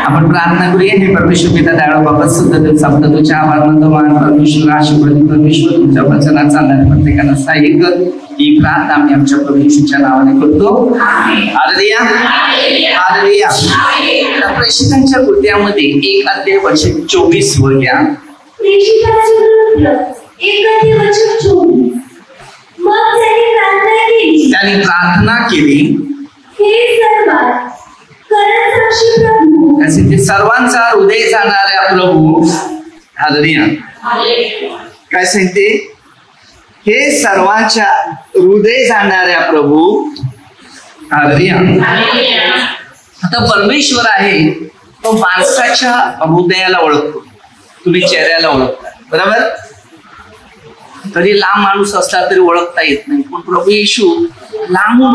आपण प्रार्थना करूया. हे परमेश्वर पिता दयाळू बाबा सुद्धा समजा तुझ्या आभार मानतो. मान परमेश्वर आशीर्वाद परमेश्वर तुमच्या वचनात चालणाऱ्या प्रत्येकाला सहाय्य कर. ही प्रार्थना आम्ही आमच्या प्रभू येशूच्या नावाने करतो. Hallelujah hallelujah. प्रेषितांच्या कृत्यामध्ये 1:24 वर घ्या. त्यांनी प्रार्थना केली. ते सर्वांचा हृदय जाणाऱ्या प्रभू. हालेलुया. काय सांगते? हे सर्वांच्या हृदय जाणाऱ्या प्रभू. हालेलुया. आता परमेश्वर आहे तो माणसाच्या हृदयाला ओळखतो. तुम्ही चेहऱ्याला ओळखता बरोबर. तरी लांब माणूस असला तरी ओळखता येत नाही. पण प्रभू येशू लांबून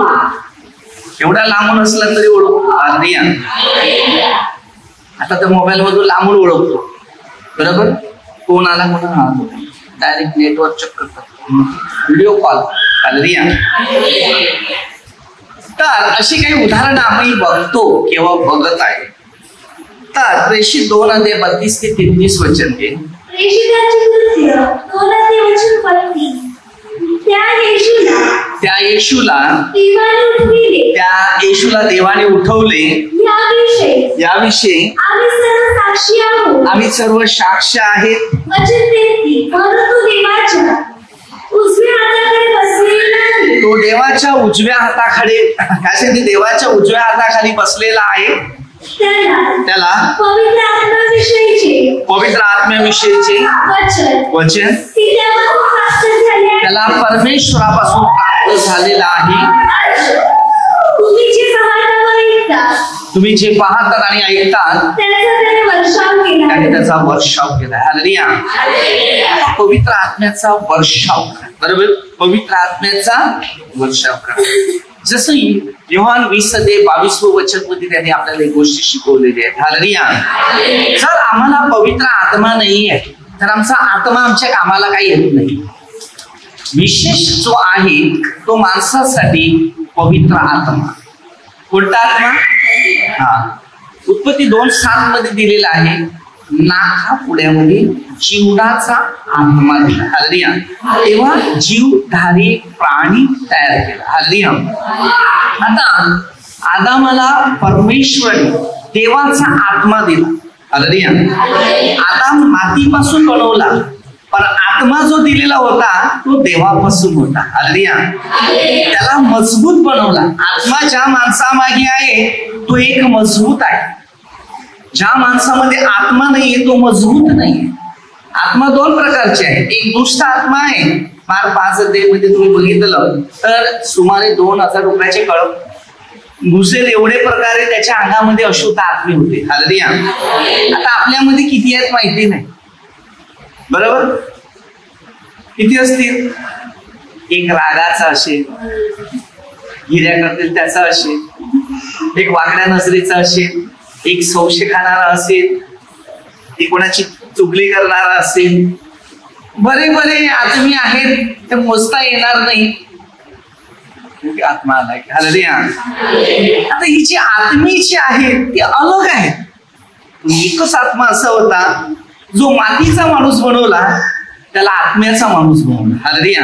एवढा लांबून असला तरी ओळखतो. हालेलुया. आता तर मोबाईल मधून लांबून ओळखतो बरोबर. फोन आला म्हणून आलो डायरेक्ट नेटवर्क चेक करतात. Video call. हालेलुया. तर अशी काही उदाहरणं आम्ही बघतो किंवा बघत आहे. तर प्रेषित 2:32-33 वचन घे. त्या येशूला देवाने उठवले याविषयी आम्ही सर्व साक्ष आहेत. तो देवाच्या उजव्या हाताखाली काय ते देवाच्या उजव्या हाताखाली बसलेला आहे. त्याला पवित्र आत्म्याविषयीचे वचन त्याला परमेश्वरापासून प्राप्त झालेला आहे. तुम्ही जे पाहतात आणि ऐकतात त्याने त्याचा वर्षाव केला. हालेलुया. पवित्र आत्म्याचा वर्षाव बरोबर. पवित्र आत्म्याचा वर्षाव करा. जसं योहान 20:22 वचन मध्ये त्यांनी आपल्याला एक गोष्ट शिकवलेली आहे. हालेलुया. जर आम्हाला पवित्र आत्मा नाही आहे तर आमचा आत्मा आमच्या कामाला काही येत नाही. विशेष जो आहे तो माणसासाठी पवित्र आत्मा. कोणता आत्मा? उत्पत्ती 2:7 मध्ये दिलेला आहे. नाका पुढ्यामध्ये जीवनाचा आत्मा दिला. हालेलुया. तेव्हा जीवधारी प्राणी तयार केला. हालेलुया. आता आदामाला परमेश्वर देवाचा आत्मा दिला. हालेलुया. आदाम मातीपासून बनवला पण आत्मा जो दिलेला होता तो देवापासून होता. हालेलुया. त्याला मजबूत बनवला. आत्मा ज्या माणसामागे आहे तो एक मजबूत आहे. ज्या माणसामध्ये आत्मा नाहीये तो मजबूत नाहीये. आत्मा 2 प्रकारचे आहे. एक दुष्ट आत्मा आहे. मार्क 5 मध्ये तुम्ही बघितलं तर सुमारे 2,000 रुपयाचे कळप घुसेल एवढे प्रकारे त्याच्या अंगामध्ये अशुद्ध आत्मे होते. हालेलुया. आता आपल्यामध्ये किती आहेत माहिती नाही बरोबर. किती असतील? एक रागाचा असेल, हिऱ्या करतील त्याचा असेल, एक वाकड्या नजरेचा असेल, एक संशय खाणारा असेल, एक कोणाची चुगली करणारा असेल. बरे बरे आदमी आहेत ते मोजता येणार नाही. आत्मा आलाय. हालेलुया. आता ही जी आत्मी जी आहे ती अलग आहे. एकच आत्मा असा होता जो मातीचा माणूस बनवला त्याला आत्म्याचा माणूस बनवला. हालेलुया.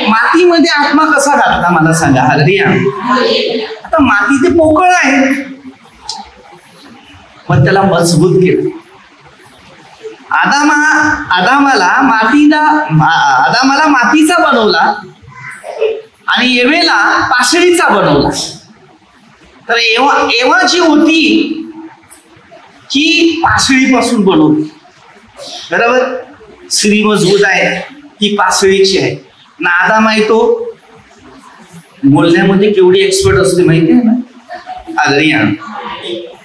मातीमध्ये आत्मा कसा घातला मला सांगा. हालेलुया. आता माती ते पोकळ आहे पण त्याला मजबूत केलं. आदामाला मातीचा बनवला आणि एवेला पाषाणीचा बनवला. तर एवा जी होती की पासळीपासून बनवली बरोबर. स्त्री मजबूत आहे ती पासळीची आहे. ना आदाम आहे तो बोलण्यामध्ये केवढी एक्सपर्ट असते माहिती आहे ना. हालेलुया.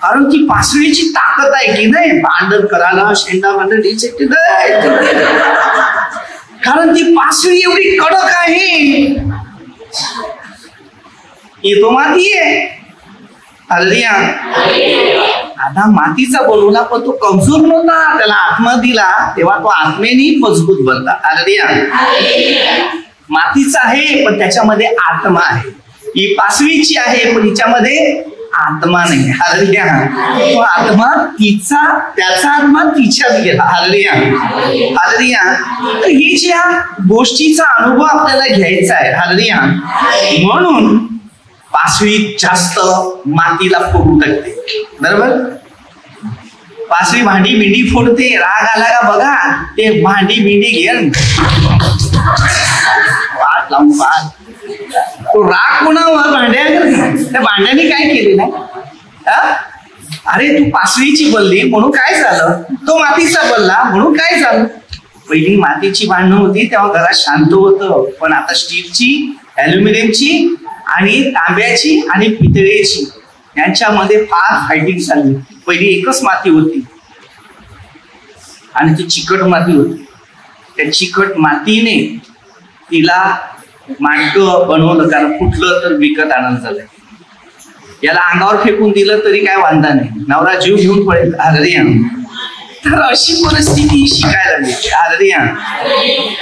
कारण ती पासळीची ताकद आहे की नाही. भांडण करायला शेंडा भांडण कारण ती पासळी एवढी कडक आहे. तो माती आहे. हालेलुया. आदाम मातीचा बनवला पण तो कमजोर नव्हता. त्याला आत्मा दिला तेव्हा तो आत्मेने मजबूत बनला. हालेलुया. मातीचा आहे पण त्याच्यामध्ये आत्मा आहे. ही पाचवीची आहे, पण हिच्यामध्ये आत्मा नाही. हालेलुया. तो आत्मा तिचा, त्याचा आत्मा तिच्यात गेला. हालेलुया. हालेलुया. तर ही ज्या गोष्टीचा अनुभव आपल्याला घ्यायचा आहे. हालेलुया. म्हणून पाचवी जास्त मातीला फोडू टाकते. बरोबर. पाचवी भांडी बिंडी फोडते. राग आला का बघा, ते भांडी बिंडी घेऊन वाट लावून वाट. तो राग कोणावर? त्या भांड्याने काय केलेलं आहे? अरे तू पाचवीची बोलली म्हणून काय झालं, तो मातीचा बोलला म्हणून काय झालं. पहिली मातीची भांडणं होती तेव्हा घरात शांत होतं, पण आता स्टीलची, अल्युमिनियमची आणि तांब्याची आणि पितळेची यांच्यामध्ये फार फायटिंग झाली. पहिली एकच माती होती आणि ती चिकट माती होती. त्या चिकट मातीने तिला मांडकं बनवलं, कारण कुठलं तर विकत आणायला झालंय. याला अंगावर फेकून दिलं तरी काय वांधा नाही, नवरा जीव घेऊन पडेल. हालेलुया. तर अशी परिस्थिती शिकायला मिळते. हालेलुया.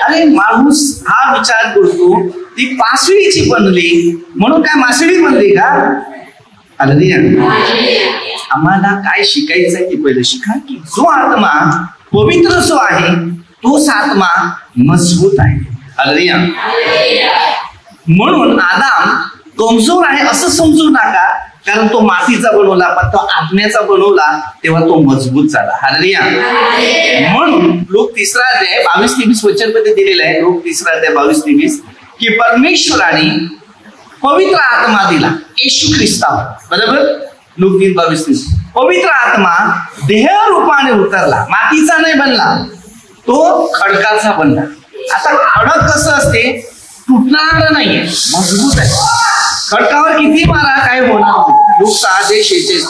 अरे माणूस हा विचार करतो ती पाचवीची बनली म्हणून काय मासळी बनली का? हालेलुया. आम्हाला काय शिकायचं आहे ते पहिलं शिका, की जो आत्मा पवित्र जो आहे तोच आत्मा मजबूत आहे. हालेलुया. म्हणून आदाम कमजोर आहे असं समजू नका, कारण तो मातीचा बनवला, पण तो आत्म्याचा बनवला तेव्हा तो मजबूत झाला. हालेलुया. म्हणून लोक 3 अध्याय 22-23 वचनमध्ये दिलेलं आहे. लोक 3 अध्याय 22-23 की परमेश्वराने पवित्र आत्मा दिला येशू ख्रिस्तावर. बरोबर. लोक 3:22 पवित्र आत्मा देह रूपाने उतरला, मातीचा नाही बनला, तो खडकाचा बनला. आता खडक कसं असते, तुटणार नाहीये, मजबूत आहे. खडकावर किती मारा काय होणार नाही. लोक 6:46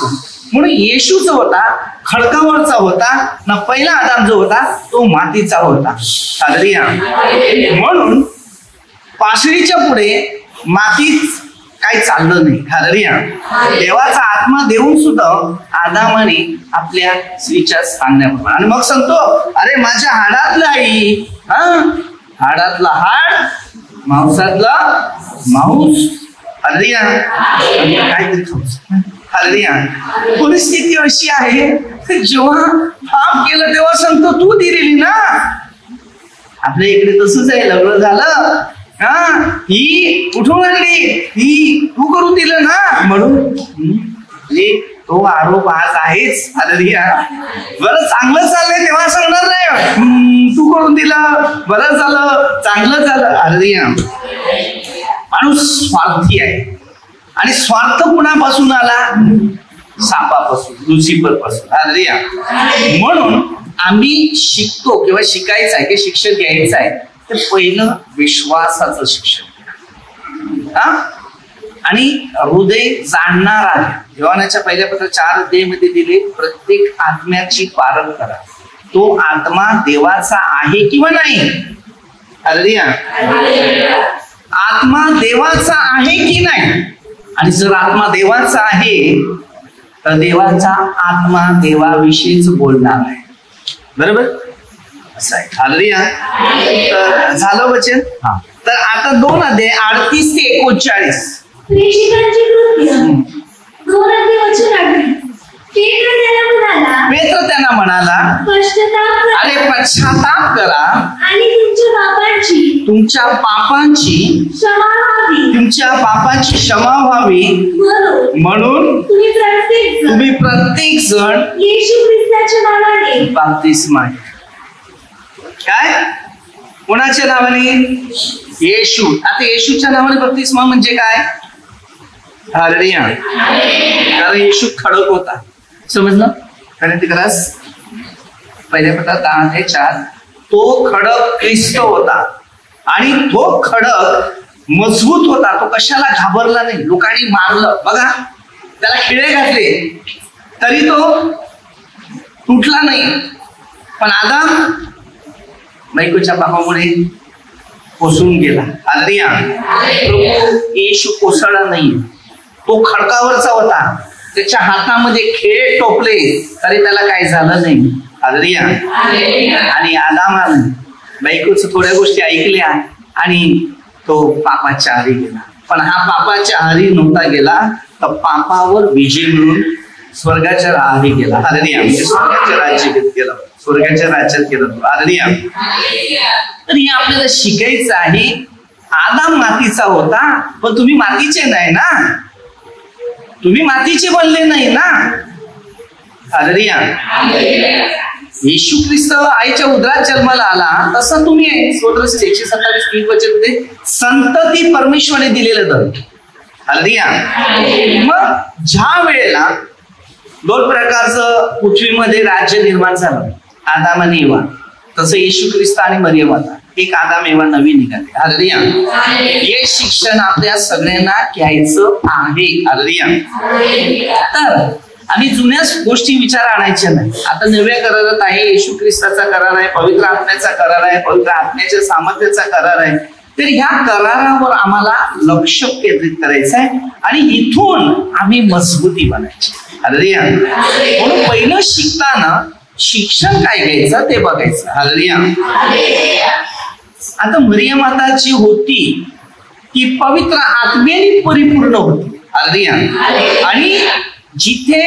म्हणून येशू जो होता खडकावरचा होता ना, पहिला आदाम जो होता तो मातीचा होता. हालेलुया. म्हणून पाशरीच्या पुढे मातीत काही चाललं नाही. हालेलुया. देवाचा आत्मा देऊन सुद्धा आदामाने आपल्या स्त्रीच्या सांगण्याप्रमाणे, आणि मग सांगतो अरे माझ्या हाडातलं आई, हाडातला हाड, मांसातला मांस. हालेलुया. काहीतरी खाऊस. हालेलुया. परिस्थिती अशी आहे, जेव्हा पाप केलं तेव्हा सांगतो तू दिलेली ना. आपल्या इकडे तसंच आहे, लग्न झालं ही कुठून आणली, ही तू करून दिलं ना, म्हणून तो आरोप आज आहेच. हालेलुया. बरं चांगलं चाललंय तेव्हा सांगणार नाही तू करून दिलं, बरं झालं, चांगलं झालं. हालेलुया. माणूस स्वार्थी आहे, आणि स्वार्थ कुणापासून आला? सापापासून, लुसिफर पासून. हालेलुया. म्हणून आम्ही शिकतो किंवा शिकायचं आहे की शिक्षण घ्यायचं आहे, तर पहिलं विश्वासाचं शिक्षण आणि हृदय जाणणार आहे. योहानाच्या पहिल्या पत्र 4 अध्यायामध्ये दिले, प्रत्येक आत्म्याची पारख करा, तो आत्मा देवाचा आहे किंवा नाही. हालेलुया. आत्मा देवाचा आहे की नाही, आणि जर आत्मा देवाचा आहे तर देवाचा आत्मा देवाविषयीच बोलणार आहे. बरोबर असं आहे. हालेलुया. तर झालं वचन. तर आता 2 अध्याय 38 ते 39 पेत्र त्यांना म्हणाला अरे पश्चाताप करा आणि तुमच्या पापांची क्षमा व्हावी म्हणून तुम्ही प्रत्येक जण येशू ख्रिस्ताच्या नावाने बाप्तिस्मा. काय? कोणाच्या नावाने? येशू. आता येशूच्या नावाने बप्तिस्मा म्हणजे काय? हालेलुया. कारण येशू खडक होता, समजलं? कारण ते खरंच पहिल्या पत्रात 10:4 तो खडक ख्रिस्त होता, आणि तो खडक मजबूत होता, तो कशाला घाबरला नाही. लोकांनी मारलं बघा, त्याला खिळे घातले तरी तो तुटला नाही. पण आदाम बायकोच्या पापामुळे कोसळून गेला. हालेलुया. येशू कोसळला नाही, तो खडकावरचा होता, त्याच्या हातामध्ये खेळ टोपले तरी त्याला काय झालं नाही. हालेलुया. आणि आदामाने बायकोच थोड्या गोष्टी ऐकल्या आणि तो पापाच्या आधी गेला. पण हा पापाच्या आहारी नव्हता गेला, तर पापावर विजय मिळून स्वर्गाच्या आहारी गेला. हालेलुया. म्हणजे स्वर्गाच्या राज्यात गेला, स्वर्गाच्या राज्यात गेला. हालेलुया. तर हे आपल्याला शिकायचं आहे. आदाम मातीचा होता, पण तुम्ही मातीचे नाही ना, तुम्ही मातीचे बनले नाही ना. हालेलुया. येशू ख्रिस्त आईच्या उदरात जन्माला आला तसा तुम्ही आहे. 127:3 संतती परमेश्वराने दिलेलं दर. हालेलुया. मग ज्या वेळेला 2 प्रकारचं पृथ्वीमध्ये राज्य निर्माण झालं, आदाम आणि एवा, तसं येशू ख्रिस्त आणि मरियम आता एक आदाम एवा नवी निघाले. हालेलुया. हे शिक्षण आपल्या सगळ्यांना घ्यायचं आहे. हालेलुया. तर आणि जुन्या गोष्टी विचार आणायच्या नाही. आता नव्या करारात आहे, येशू ख्रिस्ताचा करार आहे, पवित्र आत्म्याचा करार आहे, पवित्र आत्म्याच्या सामर्थ्याचा करार आहे. तर ह्या करारावर आम्हाला लक्ष केंद्रित करायचं आहे आणि इथून आम्ही मजबूती बनायची. हालेलुया. म्हणून पहिलं शिकताना शिक्षण काय घ्यायचं ते बघायचं. हालेलुया. आता मरियम माता जी होती ती पवित्र आत्म्याने परिपूर्ण होती. हालेलुया. आणि जिथे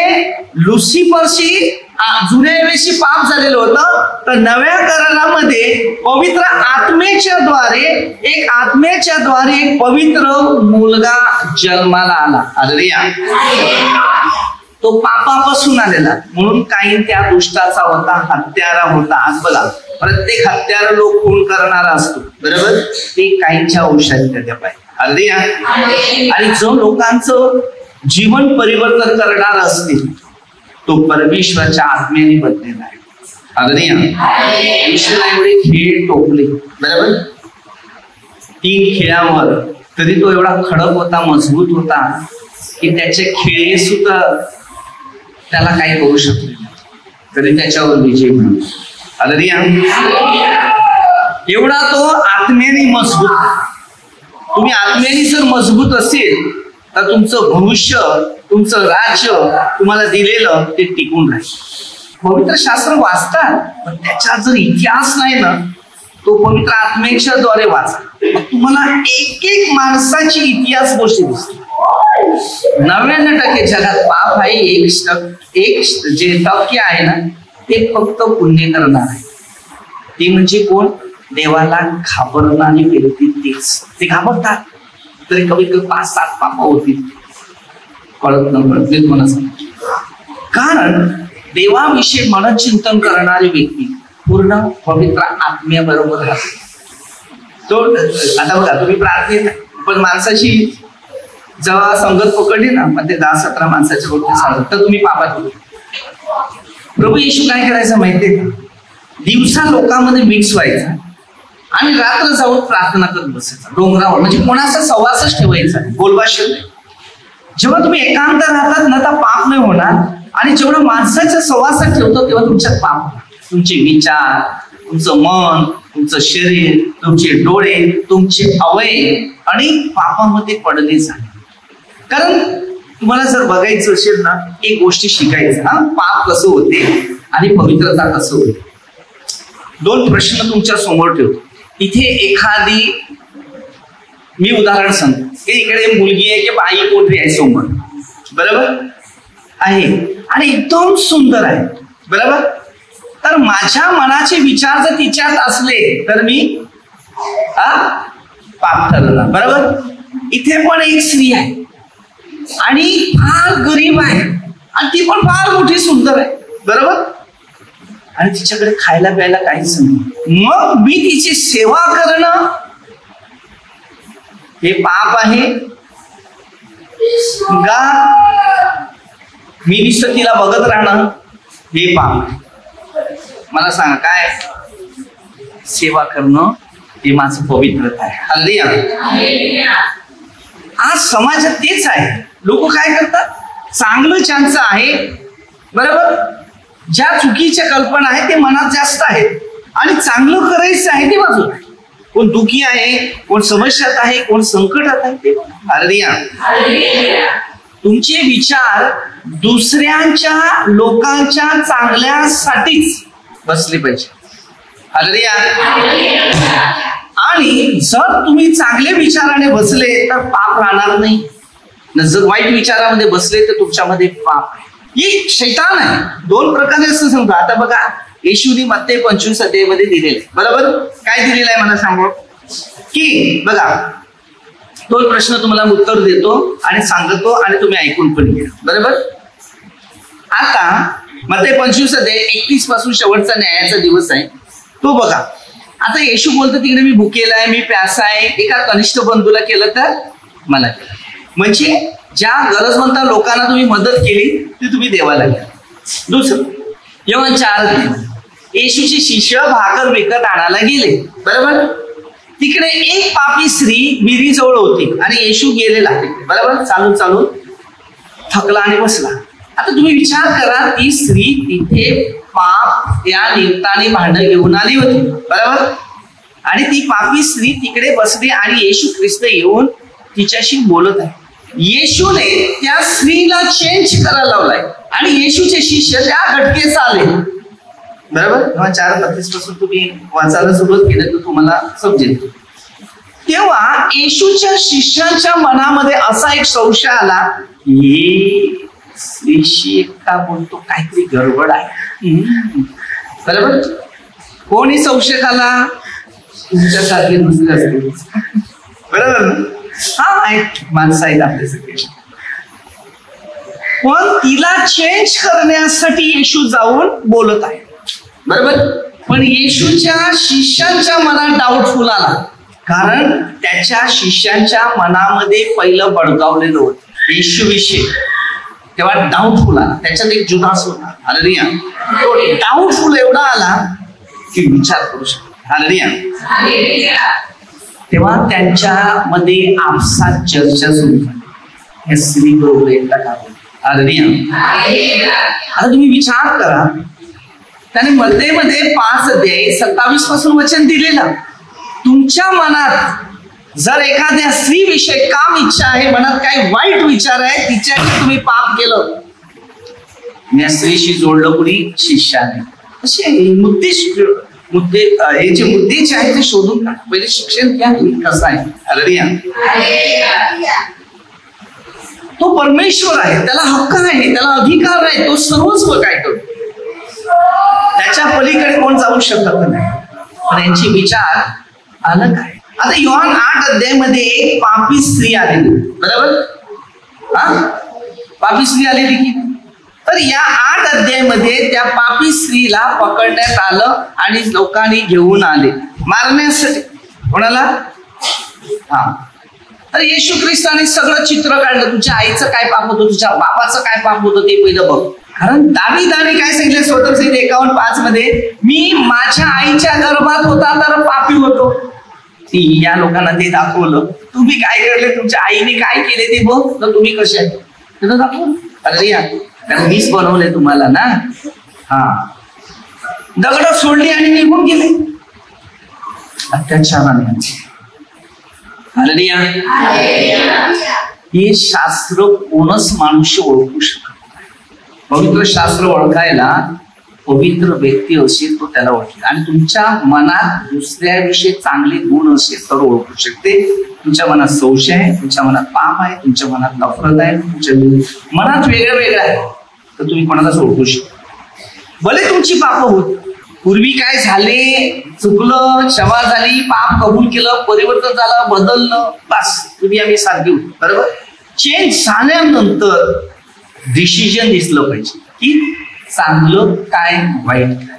लुसिफरशी जुन्या वेळेशी पाप झालेलं होतं, तर नव्या करारामध्ये पवित्र आत्म्याच्या द्वारे एक पवित्र मुलगा जन्माला आला. हालेलुया. तो पापापासून आलेला, म्हणून काही त्या दुष्टाचा होता, हत्यारा होता. आज बघा, प्रत्येक हत्यारा लोक खून करणारा असतो, बरोबर, ते काहींच्या औषध त्या पाहिजे. हालेलुया. आणि जो लोकांचं जीवन परिवर्तन करणार असतील तो परमेश्वराच्या आत्म्याने बदलेला आहे. हालेलुया. ईश्वराला एवढे खेळ टोकले, बरोबर, 3 खेळावर, तरी तो एवढा खडक होता, मजबूत होता की त्याचे खेळे सुद्धा त्याला काही करू शकले, तरी त्याच्यावर विजय मिळाला. हालेलुया. एवढा तो आत्म्याने मजबूत. तुम्ही आत्म्याने जर मजबूत असेल तर तुमचं भविष्य, तुमचं राज्य तुम्हाला दिलेलं ते टिकून राहील. पवित्र शास्त्र वाचतात, पण त्याचा जर इतिहास नाही ना, तो पवित्र आत्म्याच्या द्वारे वाचा, मग तुम्हाला एक माणसाची इतिहास गोष्टी दिसते. 99% जगात पाप आहे, 1% जे टक्के आहे ना, ते फक्त पुण्य करणार आहे. ते म्हणजे कोण? देवाला घाबरणारी व्यक्ती. तेच ते घाबरतात, तरी कमीत कमी 5-7 पाप होतील, कळत न कळत मला सांग. कारण देवाविषयी मनचिंतन करणारी व्यक्ती पूर्ण पवित्र आत्म्याबरोबर राहते. तो आता बघा, तुम्ही प्रार्थनेत पण माणसाशी जेव्हा संगत पकडली ना, मग ते 10-17 माणसाच्या गोष्टी सांगतात, तर तुम्ही पापात होतो. प्रभू येशू काय करायचं माहितीये का? दिवसा लोकांमध्ये मिक्स व्हायचा आणि रात्र जाऊन प्रार्थना करत बसायचा डोंगरावर. म्हणजे कोणाचा सहवासच ठेवायचा, बोलभाषा नाही. जेव्हा तुम्ही एकांत राहतात ना, तर पाप नाही होणार. आणि जेवढं माणसाच्या सहवासात ठेवतो तेव्हा तुमच्यात पाप होणार. तुमचे विचार, तुमचं मन, तुमचं शरीर, तुमचे डोळे, तुमचे अवयव आणि पापामध्ये पडले झाले. कारण तुम्हाला जर बघायचं असेल ना, एक गोष्टी शिकायचं, हा, पाप कसं होते आणि पवित्रता कसं होते. 2 प्रश्न तुमच्या समोर ठेवतो. इथे एखादी, मी उदाहरण सांगतो की इकडे मुलगी आहे की बाई कोणती आहे समोर, बरोबर आहे, आणि एकदम सुंदर आहे, बरोबर. तर माझ्या मनाचे विचार जर तिच्यात असले तर मी पाप ठरवला, बरोबर. इथे पण एक स्त्री आहे आणि फार गरीब आहे आणि ती पण फार मोठी सुंदर आहे, बरोबर, आणि तिच्याकडे खायला प्यायला काहीच नाही. मग मी तिची सेवा करणं हे पाप आहे का? मी नुसतं तिला बघत राहणं हे पाप आहे? मला सांगा, काय सेवा करणं हे माझं पवित्रता आहे. हालेलुया. आज समाजात तेच आहे. लोक काय करतात, चांगलं ज्यांचं आहे, बरोबर, ज्या चुकीच्या कल्पना आहेत ते मनात जास्त आहेत आणि चांगलं करायचं आहे ते बाजूला आहे. कोण दुखी आहे, कोण समस्यात आहे, कोण संकटात आहे ते. हालेलुया. तुमचे विचार दुसऱ्यांच्या लोकांच्या चांगल्यासाठीच बसले पाहिजे. हालेलुया. आणि जर तुम्ही चांगले विचाराने बसले तर पाप राहणार नाही, जर वाईट विचारामध्ये बसले तर तुमच्यामध्ये पाप आहे. ही शैतान आहे. दोन प्रकारे असं समजा. आता बघा, येशूने मत्ते 25 अध्यायामध्ये दिलेलं आहे, बरोबर? काय दिलेलं आहे मला सांगू की बघा, दोन प्रश्न तुम्हाला उत्तर देतो आणि सांगतो आणि तुम्ही ऐकून पण घ्या, बरोबर? आता मत्ते 25 अध्याय 31 पासून शेवटचा न्यायाचा दिवस आहे तो बघा. आता येशू बोलतो तिकडे मी भुकेला आहे, मी प्यासा आहे, एका कनिष्ठ बंधूला केलं तर मला केलं. म्हणजे ज्या गरजवंत लोकांना तुम्ही मदत केली ती तुम्ही देवाला केली. दुसरं, योहान 4 येशूचे शिष्य भाकर विकत आणायला गेले, बरोबर? तिकडे एक पापी स्त्री विहिरीजवळ होती आणि येशू गेलेला, बरोबर? चालून चालून थकला आणि बसला. आता तुम्ही विचार करा, ती स्त्री तिथे पाप या निमित्ताने भांडण घेऊन आली होती, बरोबर? आणि ती पापी स्त्री तिकडे बसली आणि येशू ख्रिस्त येऊन तिच्याशी बोलत आहे. येशूने त्या स्त्रीला चेंज करायला लावलाय आणि येशूचे शिष्य त्या घटकेस आले, बरोबर? तेव्हा 4:32 पासून तुम्ही वाचायला सुरुवात केली तर तुम्हाला समजेल. तेव्हा येशूच्या शिष्यांच्या मनामध्ये असा एक संशय आला, हे स्त्रीशी का बोलतो, काहीतरी गडबड आहे, बरोबर? कोणी संशय आला? तुमच्यासारखे दुसरे असतील, बरोबर? हा, आहेत माणसं आहेत आपले सगळे. पण तिला चेंज करण्यासाठी येशू जाऊन बोलत आहे, बरोबर? पण येशूच्या शिष्यांच्या मनात डाऊटफुल आला, कारण त्याच्या शिष्यांच्या मनामध्ये पहिलं बळकावलेलं होतं येशू विषयी. तेव्हा डाऊटफुल आला, त्याच्यात एक जुदास होता. हालेलुया. तो डाऊटफुल एवढा आला की विचार करू शकतो. हालेलुया. तेव्हा त्यांच्यामध्ये आपसात चर्चा सुरू झाली, या स्त्री बरोबर एकदा का बोलतो. हालेलुया. आता तुम्ही विचार करा, त्याने मध्ये 5 अध्याय 27 पासून वचन दिलेलं. तुमच्या मनात जर एखाद्या स्त्री विषयी काम इच्छा आहे, मनात काही वाईट विचार आहे, तिच्याशी तुम्ही पाप केलं, या स्त्रीशी जोडलं कुणी? शिष्याने. असे मुद्दे हे जे मुद्दे जे आहेत ते शोधून काढा. पहिले शिक्षण घ्या, कसं आहे. हालेलुया. तो परमेश्वर आहे, त्याला हक्क आहे, त्याला अधिकार आहे, तो सर्वस्व काय करतो, त्याच्या पलीकडे कोण जाऊ शकत नाही. पण यांचे विचार अलग आहे. आता योहान 8 अध्यायामध्ये एक पापी स्त्री आलेली, बरोबर? पापी स्त्री आलेली की, तर या 8 अध्यायामध्ये त्या पापी स्त्रीला पकडण्यात आलं आणि लोकांनी घेऊन आले मारण्यासाठी. कोणाला? तर येशू ख्रिस्ताने सगळं चित्र काढलं. तुझ्या आईचं काय पाप होतं, तुझ्या बापाचं काय पाप होतं ते पहिलं बघ. कारण दाविदाने काय सांगितलं स्तोत्रसंहिता 51:5 मध्ये, मी माझ्या आईच्या गर्भात होता तर पापी होतो. या लोकांना ते दाखवलं. तुम्ही काय करले, तुमच्या आईने काय केले ते बघ, तर तुम्ही कसे आहे ते दाखवलं. अरे या, कारण मीच बनवले तुम्हाला ना. दगड सोडली आणि निघून गेले अत्याचाराने. हालेलुया. हे शास्त्र कोणच मनुष्य ओळखू शकत नाही. पवित्र शास्त्र ओळखायला पवित्र व्यक्ती असेल तो त्याला ओळखेल. आणि तुमच्या मनात दुसऱ्याविषयी चांगले गुण असेल तर ओळखू शकते. तुमच्या मनात संशय आहे, तुमच्या मनात पाप आहे, तुमच्या मनात नफरत आहे, तुमच्या मनात वेगळं वेगळं आहे, तर तुम्ही कोणालाच ओळखू शकता. भले तुमची पाप होत, पूर्वी काय झाले, चुकलं, क्षमा झाली, पाप कबूल केलं, परिवर्तन झालं, बदललं, बस तुम्ही आम्ही सारखी होतो, बरोबर? चेंज झाल्यानंतर डिसिजन दिसलं पाहिजे की चांगलं काय वाईट काय.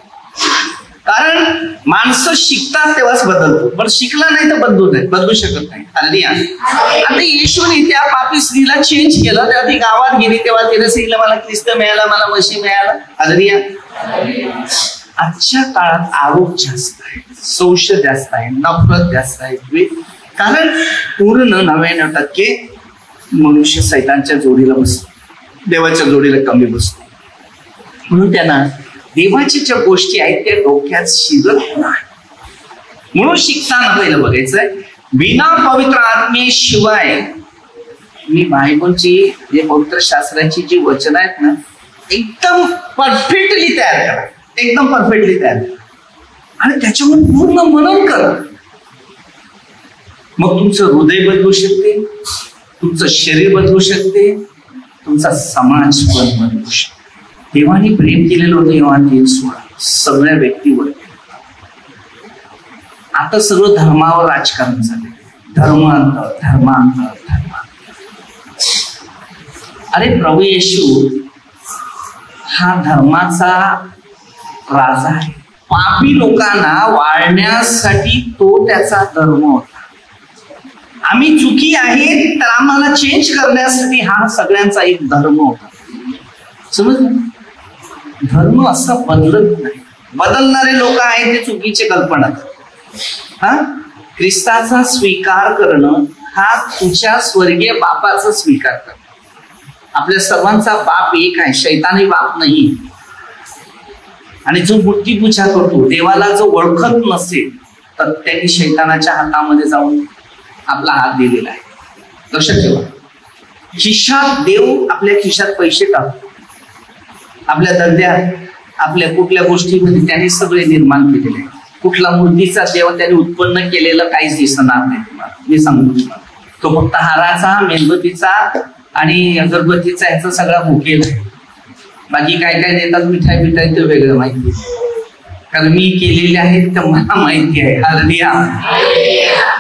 कारण माणसं शिकतात तेव्हाच बदलतो, पण शिकला नाही तर बदलू शकत नाही. हालेलुया. आता येशूने त्या पापी स्त्रीला चेंज केलं. तेव्हा ती गावात गेली, तेव्हा तिने सांगितलं मला ख्रिस्त मिळाला, मला मशी मिळाला. हालेलुया. आजच्या काळात आरोप जास्त आहे, संशय जास्त आहे, नफरत जास्त आहे. कारण पूर्ण 99% मनुष्य सैतानच्या जोडीला बसतो, देवाच्या जोडीला कमी बसतो. म्हणून त्यांना देवाच्या ज्या गोष्टी आहेत त्या डोक्यात शिरत नाही. म्हणून शिकताना पहिलं बघायचंय, बिना पवित्र आत्मेशिवाय मी बायबलची जे पवित्र शास्त्राची जी वचन आहेत ना, एकदम परफेक्टली तयार करा, एकदम परफेक्टली तयार करा आणि त्याच्यावर पूर्ण मनन करा. मग तुमचं हृदय बदलू शकते, तुमचं शरीर बदलू शकते, तुमचा समाज पण बदलू शकते. देवाने प्रेम केलेलं होतं योहान 3:16 सगळ्या व्यक्तीवर. आता सगळं धर्मावर राजकारण झालं. धर्मांतर. अरे प्रभू येशू हा धर्माचा राजा आहे. पापी लोकांना वाळण्यासाठी तो त्याचा धर्म होता. आम्ही चुकी आहे तर आम्हाला चेंज करण्यासाठी हा सगळ्यांचा एक धर्म होता. समजलं? धर्म असं बदलत नाही. बदलणारे लोक आहेत ते चुकीचे कल्पना करतात. ख्रिस्ताचा स्वीकार करणं हा तुझ्या स्वर्गीय बापाचा स्वीकार करणं. आपल्या सर्वांचा बाप एक आहे, शैतानी बाप नाही. आणि जो मूर्तीपूजा करतो, देवाला जो ओळखत नसेल तर त्यांनी शैतानाच्या हातामध्ये जाऊन आपला हात दिलेला आहे. लक्षात ठेवा. खिशात देव आपल्या खिशात पैसे टाकतो. आपल्या धंद्यात, आपल्या कुठल्या गोष्टीमध्ये त्यांनी सगळे निर्माण केलेले आहे. कुठला मूर्तीचा देव त्यांनी उत्पन्न केलेलं काहीच दिसणार नाही तुम्हाला. मी सांगू तुम्हाला, तो फक्त हाराचा, मेणबत्तीचा आणि अगरबत्तीचा ह्याचा सगळा भुकेल आहे. बाकी काय काय देतात, मिठाई बिठाई ते वेगळं माहिती, कारण मी केलेले आहेत तर मला माहिती आहे. हालेलुया.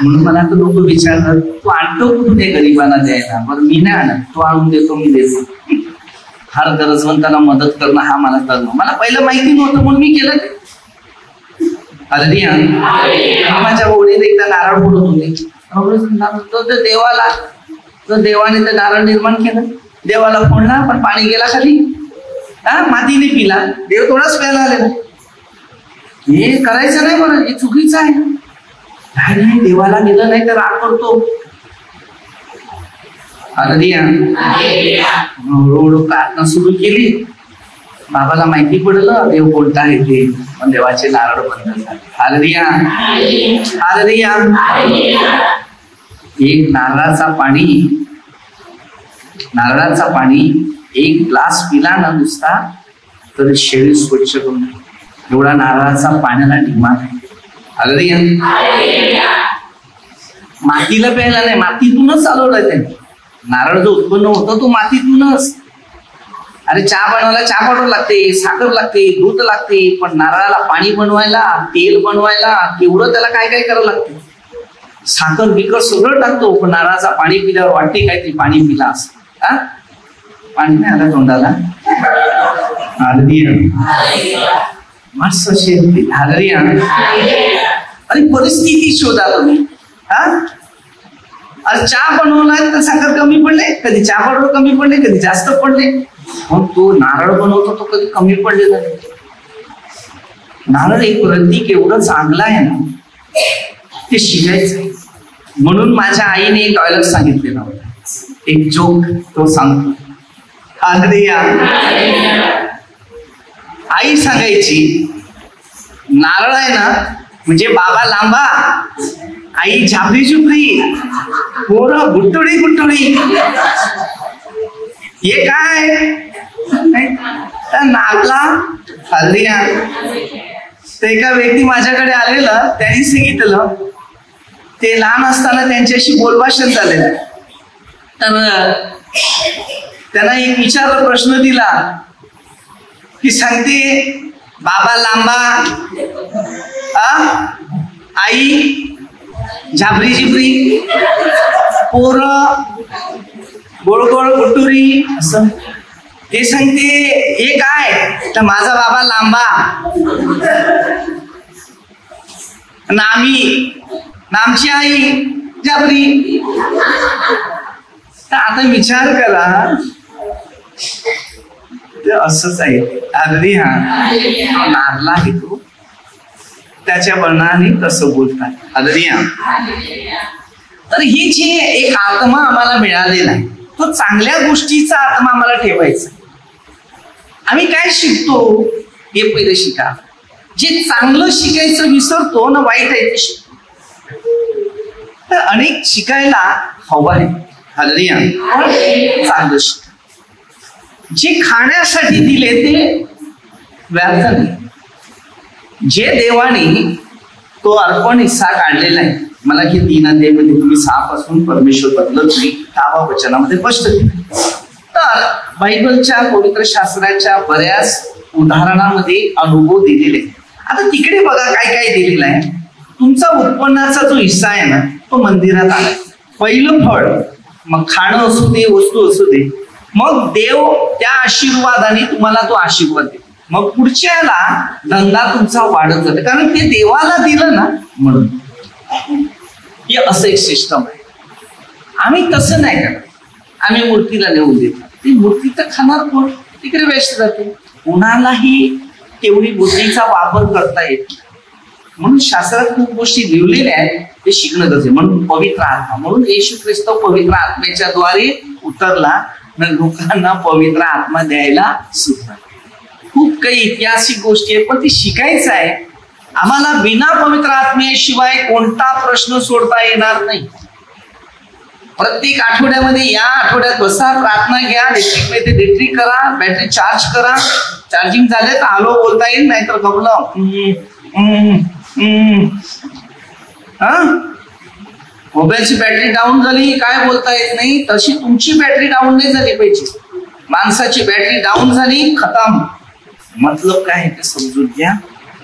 म्हणून मला तर लोक विचारतात, तू आणतो कुठून हे गरिबांना द्यायला? बरं मी नाही आणत, तू आणून देतो, मी देतो. हर गरजवंतांना मदत करणं हा मला धर्म. मला पहिलं माहिती नव्हतं म्हणून मी केलं ते. हालेलुया. माझ्या ओढीत एकदा नारळ फोडत होते. देवाला, तर देवाने ते नारळ निर्माण केलं, देवाला फोडला, पण पाणी गेला खाली, मातीने पिला. देव थोडाच प्यायला आले. हे करायचं नाही, बरं हे चुकीचं आहे. नाही, देवाला दिलं नाही तर राग करतो. हालेलुया. हळूहळू प्रार्थना सुरू केली. बाबाला माहिती पडलं देव कोणता आहे ते, पण देवाचे नारळ बंद झाले. हालेलुया. हालेलुया. एक नारळाचा पाणी एक ग्लास पिला ना नुसता तर शरीर स्वच्छ करून एवढा नारळाचा पाण्याला डिमांड आहे. हालेलुया. मातीला प्यायला नाही, मातीतूनच चालवलाय त्यांनी. नारळ जो उत्पन्न होतो तो मातीतूनच. अरे चहा बनवायला चहा पावडर लागते, साखर लागते, दूध लागते, पण नारळाला पाणी बनवायला, तेल बनवायला केवढं त्याला काय काय करावं लागतं. साखर बिकर सगळं टाकतो, पण नारळाचा पाणी पिल्यावर वाटते काय ते पाणी पिला असं. पाणी नाही आलं तोंडाला. मस्त शेती. हालेलुया. आणि परिस्थिती शोधा तुम्ही. अरे चहा बनवलाय तर साखर कमी पडले, कधी चहा पावडर कमी पडले, कधी जास्त पडले. मग तो नारळ बनवतो तो कधी कमी पडलेला नाही. नारळ एक प्रतीक एवढं चांगलं आहे ना, ते शिकायचं. म्हणून माझ्या आईने एक डायलॉग सांगितलेला होता, एक जोक तो सांगतो. हालेलुया. आई सांगायची, नारळ आहे ना म्हणजे बाबा लांबा, आई झापरी झुपरी, पोरं गुट्टुडी गुट्टुडी. हे काय नागला. हालेलुया. तर एका व्यक्ती माझ्याकडे आलेलं, त्यांनी सांगितलं ते लहान असताना त्यांच्याशी बोलभाषण झालेलं. तर त्यांना एक विचारला, प्रश्न दिला की सांगते बाबा लांबा, आई झापरी झिपरी, पोरं गोळ गोळ कुटुरी असं. ते सांगते हे काय, तर माझा बाबा लांबा, आमची आई झापरी. तर आता विचार करा, ते असंच आहे. अगदी नारला आहे तो, त्याच्या वर्णाने तसं बोलतात. अगदी तर ही जी एक आत्मा आम्हाला मिळालेला आहे, तो चांगल्या गोष्टीचा आत्मा आम्हाला ठेवायचा. आम्ही काय शिकतो हे पहिले शिका. जे चांगलं शिकायचं विसरतो ना, वाईट आहे ते शिकतो. तर अनेक शिकायला हवं आहे. हालेलुया. चांगलं शिका. जे खाण्यासाठी दिले ते व्यर्थ नाही. जे देवाने तो अर्पण हिस्सा काढलेला आहे मला हे 3 अध्यायामध्ये तुम्ही 6 पासून परमेश्वर बदलत नाही 10व्या वचनामध्ये स्पष्ट केलं. तर बायबलच्या पवित्र शास्त्राच्या बऱ्याच उदाहरणामध्ये अनुभव दिलेले. आता तिकडे बघा काय काय दिलेलं आहे. तुमचा उत्पन्नाचा जो हिस्सा आहे ना तो मंदिरात आला. पहिलं फळ, मग खाणं असू दे, वस्तू असू दे, मग देव त्या आशीर्वादाने तुम्हाला तो आशीर्वाद देतो. मग पुढच्याला धंदा तुमचा वाढत जातो, कारण ते देवाला दिलं ना म्हणून. हे असं एक सिस्टम आहे. आम्ही तसं नाही करत. आम्ही मूर्तीला नेऊन देतो. ती मूर्ती तर खाणार कोण, तिकडे वेस्ट जाते. कुणालाही तेवढी बुद्धीचा वापर करता येत. म्हणून शास्त्रात खूप गोष्टी लिहिलेल्या आहेत, ते शिकणं गरजेचं. म्हणून पवित्र आत्मा, म्हणून येशू ख्रिस्त पवित्र आत्म्याच्या द्वारे उतरला न लोकांना पवित्र आत्मा द्यायला सुचला. खूप काही ऐतिहासिक गोष्टी आहेत, पण ती शिकायचं आहे आम्हाला. बिना पवित्र आत्म्याशिवाय कोणता प्रश्न सोडता येणार नाही. प्रत्येक आठवड्यामध्ये या आठवड्यात बसा, प्रार्थना घ्या, इलेक्ट्रिक करा, बॅटरी चार्ज करा. चार्जिंग झाले तर हॅलो बोलता येईल, नाहीतर गपलं. मोबाईलची बॅटरी डाऊन झाली काय बोलता येत नाही, तशी तुमची बॅटरी डाऊन नाही झाली पाहिजे. माणसाची बॅटरी डाऊन झाली, खतम. मतलब काय आहे ते समजून घ्या.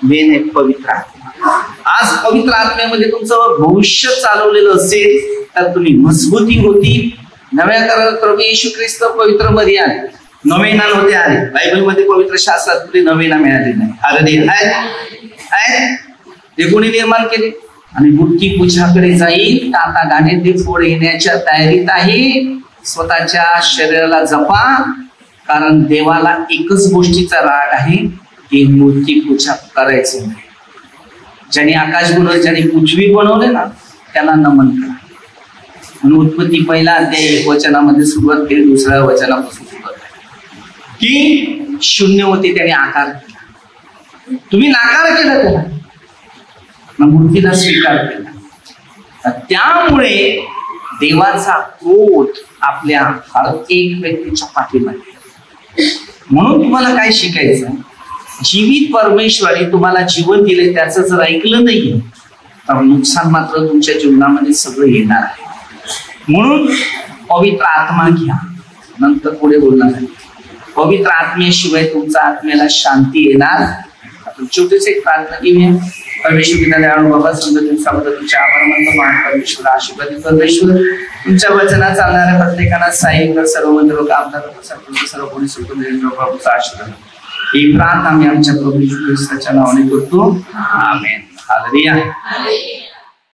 मेन आहे पवित्र आत्मा. आज पवित्र आत्म्यामध्ये तुमचं भविष्य चालवलेलं असेल तर तुम्ही मजबूती होती. नव्या करारात प्रभू येशू ख्रिस्त पवित्र मध्ये आले, नवे आले. बायबलमध्ये पवित्र शास्त्रात तुला नवे मिळाले नाही. आहेत ते कोणी निर्माण केले. आणि मूर्ती पूजाकडे जाईल तर आता गाणे ते फोड येण्याच्या तयारीत आहे. स्वतःच्या शरीराला जपा, कारण देवाला एकच गोष्टीचा राग आहे की मूर्ती पूजा करायचं नाही. ज्यांनी आकाश बनवलं, ज्यांनी पृथ्वी बनवले ना त्यांना नमन करा. म्हणून उत्पत्ती पहिला अध्याय 1 वचनामध्ये सुरुवात केली, 2ऱ्या वचनापासून सुरुवात की शून्य होते त्याने आकार केला. तुम्ही नाकार केला त्याला, मूर्तीला स्वीकार केला. त्यामुळे देवाचा क्रोध आपल्या हर एक व्यक्तीच्या पाठीमागे. म्हणून तुम्हाला काय शिकायचं, जीवित परमेश्वराने तुम्हाला जीवन दिले, त्याचं जर ऐकलं नाही तर नुकसान मात्र तुमच्या जीवनामध्ये सगळं येणार आहे. म्हणून पवित्र आत्मा घ्या. नंतर पुढे बोलणार आहे, पवित्र आत्म्याशिवाय तुमच्या आत्म्याला शांती येणार. छोटीच एक प्रार्थना घेऊया. परमेश्वर पिता दयाळू बाबा, समजा दिवसाबद्दल तुमचे आभार मानतो. महान परमेश्वर, आशीर्वादित परमेश्वर, तुमच्या वचनात चालणाऱ्या प्रत्येकाला साहित्य सर्व मंत्र कामदार सर्व कोणी सुटून प्रभूचा आशीर्वाद. ही प्रार्थना आम्ही आमच्या प्रभू येशू ख्रिस्ताच्या नावाने करतो. आमेन. हालेलुया.